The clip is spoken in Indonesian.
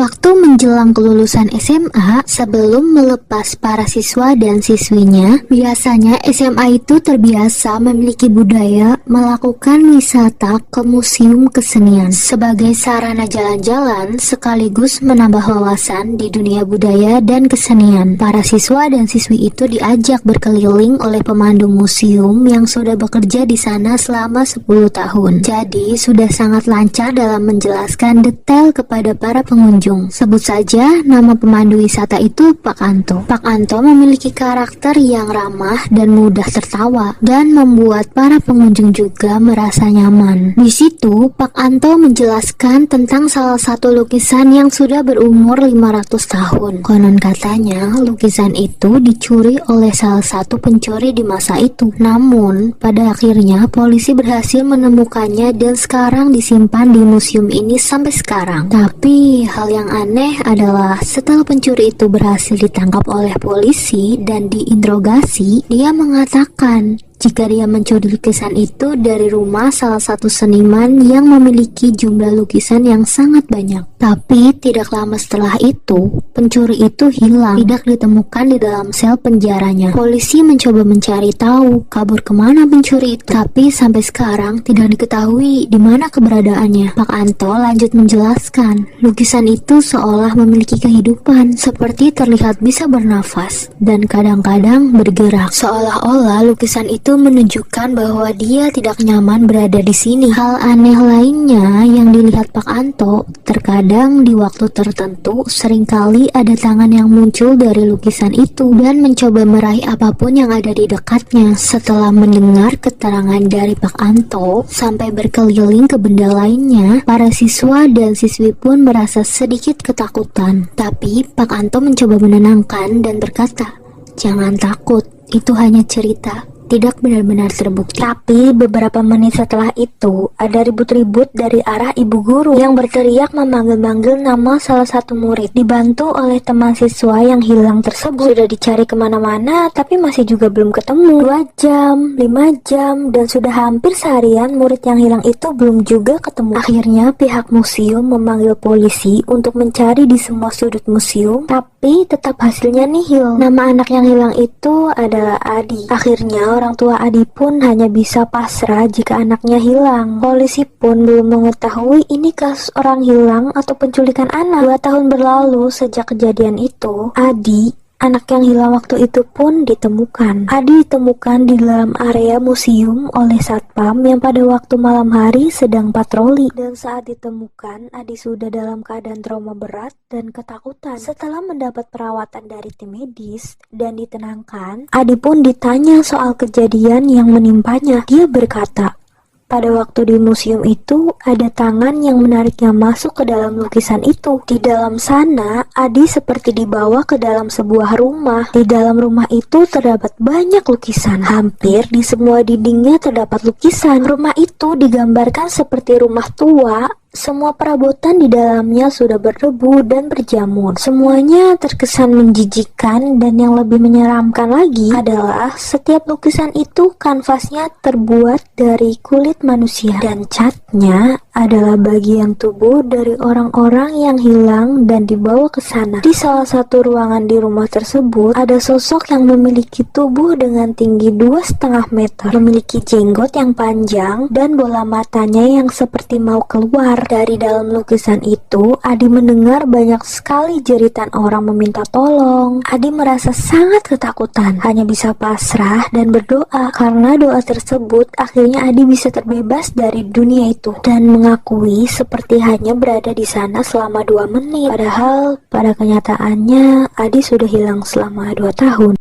Waktu menjelang kelulusan SMA, sebelum melepas para siswa dan siswinya, biasanya SMA itu terbiasa memiliki budaya melakukan wisata ke museum kesenian sebagai sarana jalan-jalan sekaligus menambah wawasan di dunia budaya dan kesenian. Para siswa dan siswi itu diajak berkeliling oleh pemandu museum yang sudah bekerja di sana selama 10 tahun. Jadi, sudah sangat lancar dalam menjelaskan detail kepada para pengunjung. Sebut saja nama pemandu wisata itu Pak Anto. Pak Anto memiliki karakter yang ramah dan mudah tertawa dan membuat para pengunjung juga merasa nyaman. Di situ, Pak Anto menjelaskan tentang salah satu lukisan yang sudah berumur 500 tahun. Konon katanya, lukisan itu dicuri oleh salah satu pencuri di masa itu. Namun, pada akhirnya polisi berhasil menemukannya dan sekarang disimpan di museum ini sampai sekarang. Tapi, hal yang aneh adalah setelah pencuri itu berhasil ditangkap oleh polisi dan diinterogasi, dia mengatakan jika dia mencuri lukisan itu dari rumah salah satu seniman yang memiliki jumlah lukisan yang sangat banyak. Tapi tidak lama setelah itu, pencuri itu hilang, tidak ditemukan di dalam sel penjaranya. Polisi mencoba mencari tahu kabur kemana pencuri itu, tapi sampai sekarang tidak diketahui di mana keberadaannya. Pak Anto lanjut menjelaskan, lukisan itu seolah memiliki kehidupan, seperti terlihat bisa bernafas dan kadang-kadang bergerak. Seolah-olah lukisan itu menunjukkan bahwa dia tidak nyaman berada di sini. Hal aneh lainnya yang dilihat Pak Anto, terkadang di waktu tertentu seringkali ada tangan yang muncul dari lukisan itu dan mencoba meraih apapun yang ada di dekatnya. Setelah mendengar keterangan dari Pak Anto sampai berkeliling ke benda lainnya, para siswa dan siswi pun merasa sedikit ketakutan. Tapi Pak Anto mencoba menenangkan dan berkata, "Jangan takut, itu hanya cerita. Tidak benar-benar terbukti." Tapi beberapa menit setelah itu, ada ribut-ribut dari arah ibu guru yang berteriak memanggil-manggil nama salah satu murid. Dibantu oleh teman siswa yang hilang tersebut, sudah dicari kemana-mana tapi masih juga belum ketemu. 2 jam, 5 jam, dan sudah hampir seharian murid yang hilang itu belum juga ketemu. Akhirnya pihak museum memanggil polisi untuk mencari di semua sudut museum, tapi tetap hasilnya nihil. Nama anak yang hilang itu adalah Adi. Akhirnya orang tua Adi pun hanya bisa pasrah jika anaknya hilang. Polisi pun belum mengetahui ini kasus orang hilang atau penculikan anak. 2 tahun berlalu sejak kejadian itu, Adi, anak yang hilang waktu itu pun ditemukan. Adi ditemukan di dalam area museum oleh satpam yang pada waktu malam hari sedang patroli. Dan saat ditemukan, Adi sudah dalam keadaan trauma berat dan ketakutan. Setelah mendapat perawatan dari tim medis dan ditenangkan, Adi pun ditanya soal kejadian yang menimpanya. Dia berkata, pada waktu di museum itu, ada tangan yang menariknya masuk ke dalam lukisan itu. Di dalam sana, Adi seperti dibawa ke dalam sebuah rumah. Di dalam rumah itu terdapat banyak lukisan. Hampir di semua dindingnya terdapat lukisan. Rumah itu digambarkan seperti rumah tua. Semua perabotan di dalamnya sudah berdebu dan berjamur. Semuanya terkesan menjijikkan, dan yang lebih menyeramkan lagi adalah setiap lukisan itu kanvasnya terbuat dari kulit manusia dan catnya adalah bagian tubuh dari orang-orang yang hilang dan dibawa ke sana. Di salah satu ruangan di rumah tersebut ada sosok yang memiliki tubuh dengan tinggi 2,5 meter, memiliki jenggot yang panjang dan bola matanya yang seperti mau keluar. Dari dalam lukisan itu, Adi mendengar banyak sekali jeritan orang meminta tolong. Adi merasa sangat ketakutan, hanya bisa pasrah dan berdoa. Karena doa tersebut, akhirnya Adi bisa terbebas dari dunia itu dan mengakui seperti hanya berada di sana selama 2 menit. Padahal pada kenyataannya, Adi sudah hilang selama 2 tahun.